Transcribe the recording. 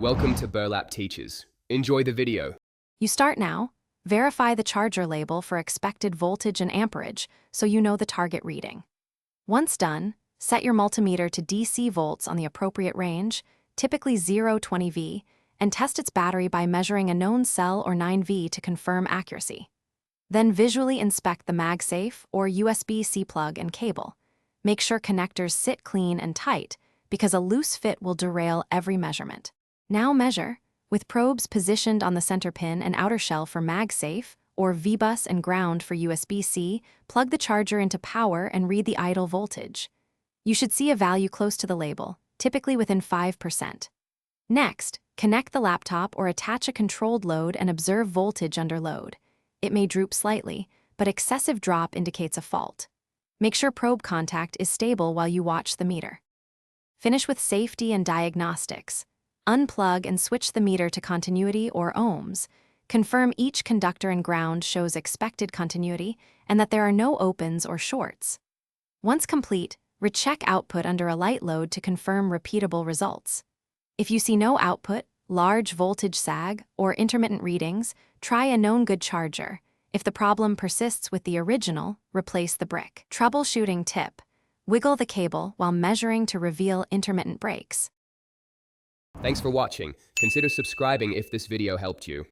Welcome to Burlap Teachers. Enjoy the video. You start now. Verify the charger label for expected voltage and amperage so you know the target reading. Once done, set your multimeter to DC volts on the appropriate range, typically 0-20V, and test its battery by measuring a known cell or 9V to confirm accuracy. Then visually inspect the MagSafe or USB-C plug and cable. Make sure connectors sit clean and tight because a loose fit will derail every measurement. Now measure, with probes positioned on the center pin and outer shell for MagSafe, or V-bus and ground for USB-C, plug the charger into power and read the idle voltage. You should see a value close to the label, typically within 5%. Next, connect the laptop or attach a controlled load and observe voltage under load. It may droop slightly, but excessive drop indicates a fault. Make sure probe contact is stable while you watch the meter. Finish with safety and diagnostics. Unplug and switch the meter to continuity or ohms. Confirm each conductor and ground shows expected continuity and that there are no opens or shorts. Once complete, recheck output under a light load to confirm repeatable results. If you see no output, large voltage sag, or intermittent readings, try a known good charger. If the problem persists with the original, replace the brick. Troubleshooting tip: wiggle the cable while measuring to reveal intermittent breaks. Thanks for watching. Consider subscribing if this video helped you.